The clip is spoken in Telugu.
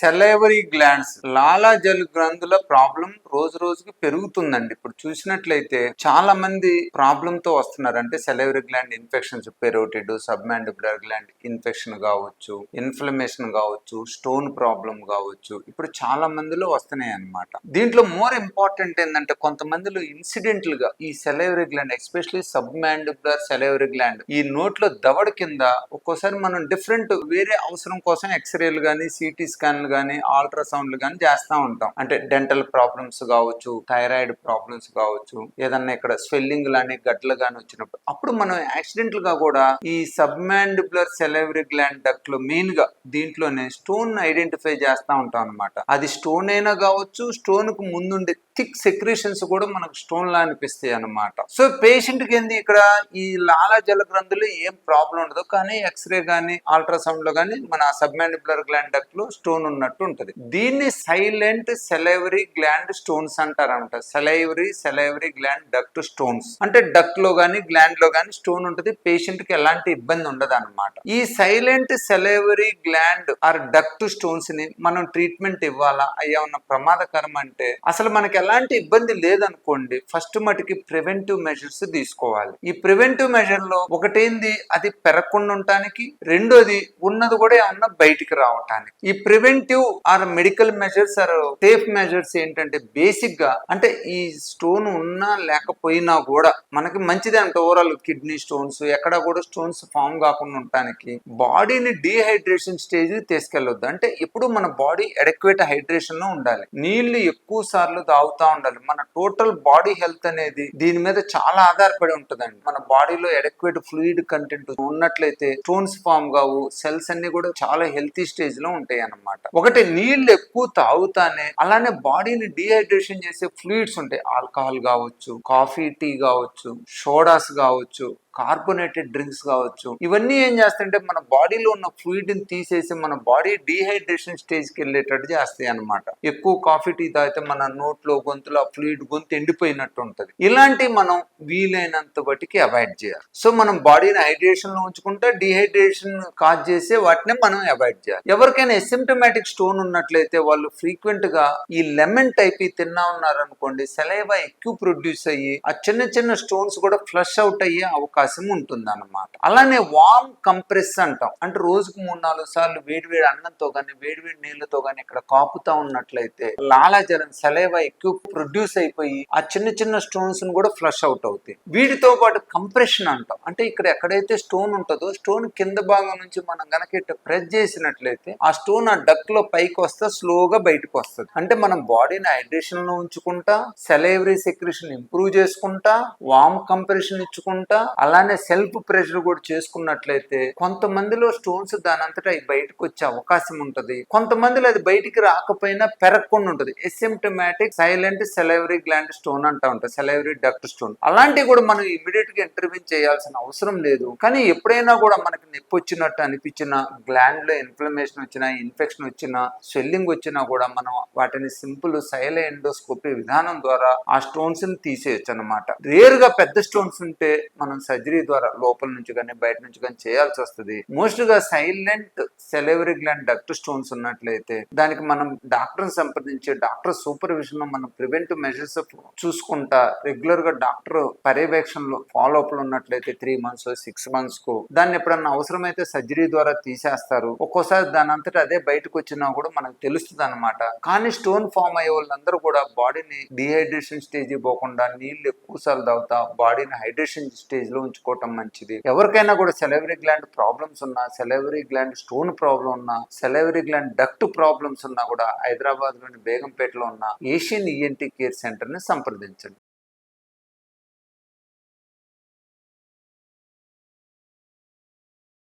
సెలైవరీ గ్లాండ్స్ లాలాజల గ్రంథుల ప్రాబ్లం రోజు రోజుకి పెరుగుతుందండి. ఇప్పుడు చూసినట్లయితే చాలా మంది ప్రాబ్లం తో వస్తున్నారు. అంటే salivary gland infections, parotid, సబ్మాండిబులర్ gland infection కావచ్చు, ఇన్ఫ్లమేషన్ కావచ్చు, స్టోన్ ప్రాబ్లం కావచ్చు, ఇప్పుడు చాలా మందిలో వస్తున్నాయి అన్నమాట. దీంట్లో మోర్ ఇంపార్టెంట్ ఏంటంటే కొంతమందిలో ఇన్సిడెంటల్ గా ఈ salivary gland, especially సబ్మాండిబులర్ salivary gland, ఈ నోట్లో దవడ కింద ఒక్కోసారి మనం డిఫరెంట్ వేరే అవసరం కోసం ఎక్స్రేలు కానీ, సిటీ స్కాన్లు కానీ, అల్ట్రాసౌండ్లు కానీ చేస్తూ ఉంటాం. అంటే డెంటల్ ప్రాబ్లమ్స్ కావచ్చు, థైరాయిడ్ ప్రాబ్లమ్స్ కావచ్చు, ఏదన్నా ఇక్కడ స్వెల్లింగ్ లాని గడ్డలు కానీ వచ్చినప్పుడు అప్పుడు మనం యాక్సిడెంటల్ గా కూడా ఈ సబ్మాండిబులర్ సెలైవరీ గ్లాండ్ డక్ట్ లో మెయిన్ గా దీంట్లోనే స్టోన్ ఐడెంటిఫై చేస్తూ ఉంటాం అనమాట. అది స్టోన్ అయినా కావచ్చు, స్టోన్ కు ముందుండే థిక్ సెక్రేషన్స్ కూడా మనకు స్టోన్ లా అనిపిస్తాయి అనమాట. సో పేషెంట్ కి ఏంది ఇక్కడ ఈ లాలాజల గ్రంథులు ఏం ప్రాబ్లం ఉండదు, కానీ ఎక్స్రే గానీ అల్ట్రాసౌండ్ లో గానీ మన సబ్మాండిబులర్ గ్లాండ్ డక్ట్ లో స్టోన్ ఉన్నట్టు ఉంటది. దీన్ని సైలెంట్ సెలైవరీ గ్లాండ్ స్టోన్స్ అంటారంట. సెలైవరీ గ్లాండ్ డక్ట్ స్టోన్స్ అంటే డక్ట్ లో గానీ గ్లాండ్ లో గానీ స్టోన్ ఉంటది. పేషెంట్ కి ఎలాంటి ఇబ్బంది ఉండదు అనమాట. ఈ silent salivary gland or duct stones ని మనం ట్రీట్మెంట్ ఇవ్వాలా, అయ్యా ఉన్న ప్రమాదకరం అంటే అసలు మనకి ఎలాంటి ఇబ్బంది లేదనుకోండి, ఫస్ట్ మటుకి ప్రివెంటివ్ మెజర్స్ తీసుకోవాలి. ఈ ప్రివెంటివ్ మెజర్ లో ఒకటేంది, అది పెరగకుండా ఉండటానికి, రెండోది ఉన్నది కూడా ఏమన్నా బయటికి రావటానికి. ఈ preventive or medical measures or safe measures ఏంటంటే బేసిక్ గా అంటే ఈ స్టోన్ ఉన్నా లేకపోయినా కూడా మనకి మంచిదే అంటే ఓవరాల్ కిడ్నీ స్టోన్స్ ఎక్కడ కూడా స్టోన్స్ ఫామ్ కాకుండా ఉండటానికి బాడీని డీహైడ్రేషన్ స్టేజ్ తీసుకెళ్లొద్దు. అంటే ఎప్పుడు మన బాడీ అడెక్వేట్ హైడ్రేషన్ లో ఉండాలి, నీళ్లు ఎక్కువ సార్లు తాగుతూ ఉండాలి. మన టోటల్ బాడీ హెల్త్ అనేది దీని మీద చాలా ఆధారపడి ఉంటుందండి. మన బాడీలో అడెక్వేట్ ఫ్లూయిడ్ కంటెంట్ ఉన్నట్లయితే స్టోన్స్ ఫామ్ కావు, సెల్స్ అన్ని కూడా చాలా హెల్తీ స్టేజ్ లో ఉంటాయి అన్నమాట. ఒకటి నీళ్లు ఎక్కువ తాగుతానే అలానే బాడీని డీహైడ్రేషన్ చేసే ఫ్లూయిడ్స్ ఉంటాయి. ఆల్కహాల్ కావచ్చు, కాఫీ, టీ కావచ్చు, సోడాస్ కావచ్చు, కార్బోనేటెడ్ డ్రింక్స్ కావచ్చు, ఇవన్నీ ఏం చేస్తాయంటే మన బాడీలో ఉన్న ఫ్లూయిడ్ ని తీసేసి మన బాడీ డీహైడ్రేషన్ స్టేజ్ కి వెళ్ళేటట్టు చేస్తాయి అనమాట. ఎక్కువ కాఫీ, టీ తాగితే మన నోట్లో గొంతులో ఫ్లూయిడ్ గొంతు ఎండిపోయినట్టు ఉంటది. ఇలాంటి మనం వీలైనంత బట్టికి అవాయిడ్ చేయాలి. సో మనం బాడీని హైడ్రేషన్ లో ఉంచుకుంటే డీహైడ్రేషన్ కాజ్ చేసే వాటిని మనం అవాయిడ్ చేయాలి. ఎవరికైనా ఎసిమ్టమాటిక్ స్టోన్ ఉన్నట్లయితే వాళ్ళు ఫ్రీక్వెంట్ గా ఈ లెమన్ టైప్ తిన్నా ఉన్నారనుకోండి, సెలైవా ఎక్కువ ప్రొడ్యూస్ అయ్యి ఆ చిన్న చిన్న స్టోన్స్ కూడా ఫ్లష్ అవుట్ అయ్యే అవకాశం ఉంటుంది అన్నమాట. అలానే వామ్ కంప్రెస్ అంటాం. అంటే రోజుకు 3-4 సార్లు వేడివేడి అన్నంతో కానీ వేడివేడి నీళ్లతో కానీ ఇక్కడ కాపుతా ఉన్నట్లయితే లాలాజలం సెలైవా ఎక్కువ ప్రొడ్యూస్ అయిపోయి ఆ చిన్న చిన్న స్టోన్స్ ను కూడా ఫ్లష్ అవుట్ అవుతాయి. వీటితో పాటు కంప్రెషన్ అంటాం. అంటే ఇక్కడ ఎక్కడైతే స్టోన్ ఉంటుందో స్టోన్ కింద భాగం నుంచి మనం గనక ఇట్లా ప్రెస్ చేసినట్లయితే ఆ స్టోన్ ఆ డక్ లో పైకి వస్తే స్లోగా బయటకు వస్తుంది. అంటే మనం బాడీని హైడ్రేషన్ లో ఉంచుకుంటా, సెలైవరీ సెక్రేషన్ ఇంప్రూవ్ చేసుకుంటా, వామ్ కంప్రెషన్ ఇచ్చుకుంటా, అలానే సెల్ఫ్ ప్రెషర్ కూడా చేసుకున్నట్లయితే కొంతమందిలో స్టోన్స్ దాని అంతటా బయటకు వచ్చే అవకాశం ఉంటది. కొంతమందిలో అది బయటికి రాకపోయినా పెరగకుండా ఉంటది. Asymptomatic silent salivary gland stone అంటా ఉంటాయి, సెలైవరీ డక్ట్ స్టోన్. అలాంటివి కూడా మనం ఇమీడియట్ గా ఇంటర్వ్యూన్ చేయాల్సిన అవసరం లేదు. కానీ ఎప్పుడైనా కూడా మనకి నొప్పి వచ్చినట్టు అనిపించినా, గ్లాండ్ లో ఇన్ఫ్లమేషన్ వచ్చినా, ఇన్ఫెక్షన్ వచ్చినా, స్వెల్లింగ్ వచ్చినా కూడా మనం వాటిని సింపుల్ సైల ఎండోస్కోపీ విధానం ద్వారా ఆ స్టోన్స్ ని తీసేయచ్చు అనమాట. రేర్ గా పెద్ద స్టోన్స్ ఉంటే మనం సర్జరీ ద్వారా లోపల నుంచి కానీ బయట నుంచి కానీ చేయాల్సి వస్తుంది. మోస్ట్ గా silent salivary gland duct stones ఉన్నట్లయితే దానికి మనం డాక్టర్ సంప్రదించి డాక్టర్ సూపర్విజన్ లో మనం ప్రివెంటివ్ మెజర్స్ చూసుకుంటా రెగ్యులర్ గా డాక్టర్ పర్యవేక్షణలో ఫాలో అప్ లో ఉన్నట్లయితే 3 months 6 months కు దాన్ని ఎప్పుడన్నా అవసరమైతే సర్జరీ ద్వారా తీసేస్తారు. ఒక్కోసారి దాని అంతటా అదే బయటకు వచ్చినా కూడా మనకు తెలుస్తుంది అనమాట. కానీ స్టోన్ ఫామ్ అయ్యే వాళ్ళందరూ కూడా బాడీని డిహైడ్రేషన్ స్టేజ్ పోకుండా నీళ్లు ఎక్కువ సార్లు తాగుతా బాడీని హైడ్రేషన్ స్టేజ్ లో ఉంచుకోవటం మంచిది. ఎవరికైనా కూడా సెలైవరీ గ్లాండ్ ప్రాబ్లమ్స్ ఉన్నా, సెలైవరీ గ్లాండ్ స్టోన్ ప్రాబ్లం ఉన్నా, సెలైవరీ గ్లాండ్ డక్ట్ ప్రాబ్లమ్స్ ఉన్నా కూడా హైదరాబాద్ లోని బేగంపేటలో ఉన్న ఏషియన్ ఈఎన్టీ కేర్ సెంటర్ ని సంప్రదించండి.